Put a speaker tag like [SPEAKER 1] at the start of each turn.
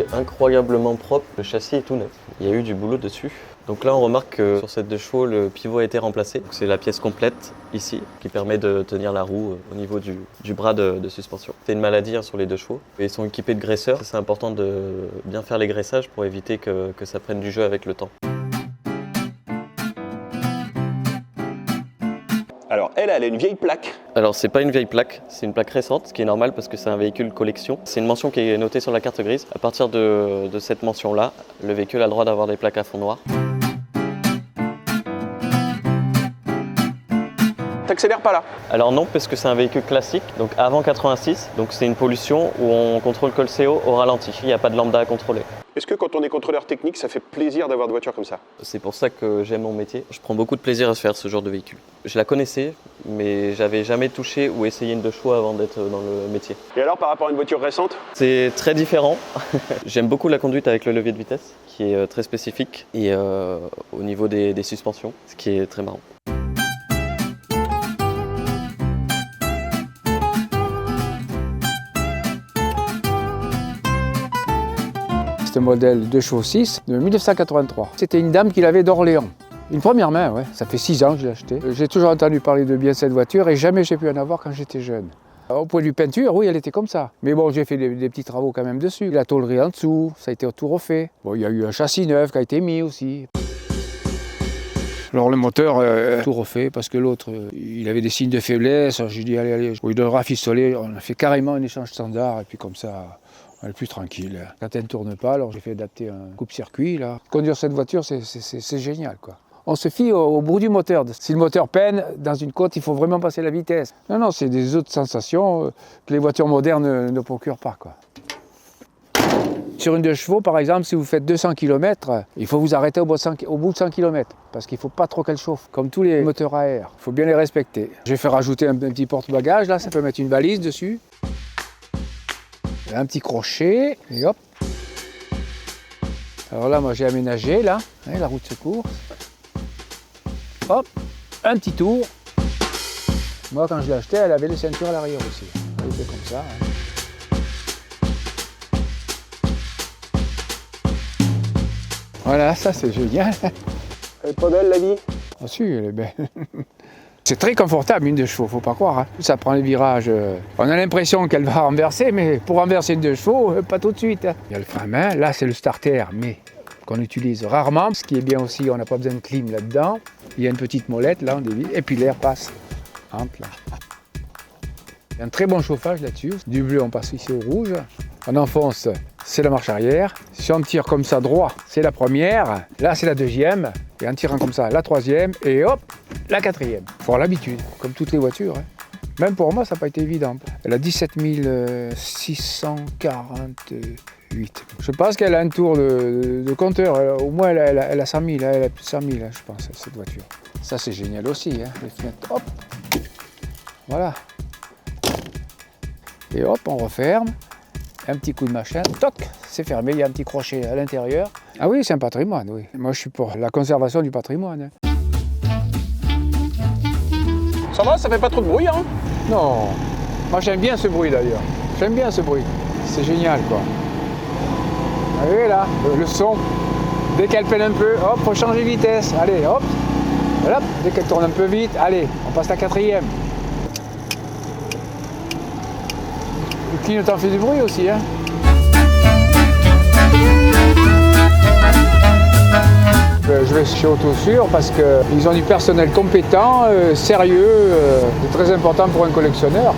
[SPEAKER 1] est incroyablement propre, le châssis est tout neuf. Il y a eu du boulot dessus. Donc là on remarque que sur cette 2 chevaux, le pivot a été remplacé. C'est la pièce complète ici qui permet de tenir la roue au niveau du bras de suspension. C'est une maladie sur les 2 chevaux. Et ils sont équipés de graisseurs. C'est important de bien faire les graissages pour éviter que ça prenne du jeu avec le temps.
[SPEAKER 2] Alors elle a une vieille plaque.
[SPEAKER 1] Alors c'est pas une vieille plaque, c'est une plaque récente, ce qui est normal parce que c'est un véhicule collection. C'est une mention qui est notée sur la carte grise. À partir de cette mention-là, le véhicule a le droit d'avoir des plaques à fond noir.
[SPEAKER 2] T'accélères pas là?
[SPEAKER 1] Alors non, parce que c'est un véhicule classique, donc avant 86, donc c'est une pollution où on contrôle que le CO au ralenti. Il n'y a pas de lambda à contrôler.
[SPEAKER 2] Est-ce que quand on est contrôleur technique, ça fait plaisir d'avoir des voitures comme ça?
[SPEAKER 1] C'est pour ça que j'aime mon métier. Je prends beaucoup de plaisir à faire ce genre de véhicule. Je la connaissais, mais j'avais jamais touché ou essayé une 2 chevaux avant d'être dans le métier.
[SPEAKER 2] Et alors par rapport à une voiture récente?
[SPEAKER 1] C'est très différent. J'aime beaucoup la conduite avec le levier de vitesse, qui est très spécifique, et au niveau des suspensions, ce qui est très marrant.
[SPEAKER 3] C'est un modèle 2 chevaux 6 de 1983. C'était une dame qui l'avait d'Orléans. Une première main, ouais. Ça fait 6 ans que je l'ai acheté. J'ai toujours entendu parler de bien cette voiture et jamais j'ai pu en avoir quand j'étais jeune. Au point de vue peinture, oui, elle était comme ça. Mais bon, j'ai fait des petits travaux quand même dessus. La tôlerie en dessous, ça a été tout refait. Bon, il y a eu un châssis neuf qui a été mis aussi. Alors le moteur, tout refait parce que l'autre, il avait des signes de faiblesse. J'ai dit, allez, il devra rafistoler. On a fait carrément un échange standard et puis comme ça, on est plus tranquille. Quand elle ne tourne pas, alors j'ai fait adapter un coupe-circuit. Conduire cette voiture, c'est génial, quoi. On se fie au bruit du moteur. Si le moteur peine, dans une côte, il faut vraiment passer la vitesse. Non, c'est des autres sensations que les voitures modernes ne procurent pas, quoi. Sur une 2 chevaux, par exemple, si vous faites 200 km, il faut vous arrêter au bout de 100 km, parce qu'il ne faut pas trop qu'elle chauffe, comme tous les moteurs à air. Il faut bien les respecter. Je vais faire rajouter un petit porte-bagages, là, ça peut mettre une valise dessus. Un petit crochet, et hop. Alors là, moi j'ai aménagé, là, la roue de secours. Hop, un petit tour. Moi, quand je l'ai acheté, elle avait les ceintures à l'arrière aussi. Elle était comme ça. Voilà, ça c'est génial.
[SPEAKER 2] Elle est pas belle la vie?
[SPEAKER 3] Ah si, elle est belle. C'est très confortable une 2 chevaux, faut pas croire. Ça prend les virages. On a l'impression qu'elle va renverser, mais pour renverser une 2 chevaux, pas tout de suite. Il y a le frein à main, là c'est le starter, mais qu'on utilise rarement. Ce qui est bien aussi, on n'a pas besoin de clim là-dedans. Il y a une petite molette, là on dévisse, et puis l'air passe. Hop, là. Il y a un très bon chauffage là-dessus. Du bleu, on passe ici au rouge. On enfonce, c'est la marche arrière. Si on tire comme ça droit, c'est la première. Là, c'est la deuxième. Et en tirant comme ça, la troisième. Et hop, la quatrième. Il faut avoir l'habitude, comme toutes les voitures. Même pour moi, ça n'a pas été évident. Elle a 17 648. Je pense qu'elle a un tour de compteur. Au moins, elle a 100 000. Elle a plus de 100 000, je pense, cette voiture. Ça, c'est génial aussi. Les fenêtres, hop. Voilà. Et hop, on referme. Un petit coup de machin, toc, c'est fermé, il y a un petit crochet à l'intérieur. Ah oui, c'est un patrimoine, oui. Moi, je suis pour la conservation du patrimoine.
[SPEAKER 2] Ça va, ça fait pas trop de bruit, hein?
[SPEAKER 3] Non, moi j'aime bien ce bruit d'ailleurs. J'aime bien ce bruit, c'est génial, quoi. Vous voyez là, le son, dès qu'elle peine un peu, hop, faut changer de vitesse. Allez, hop, voilà, dès qu'elle tourne un peu vite, allez, on passe la quatrième. Le clignotant fait du bruit aussi, hein. Je vais chez Autosur parce qu'ils ont du personnel compétent, sérieux, c'est très important pour un collectionneur.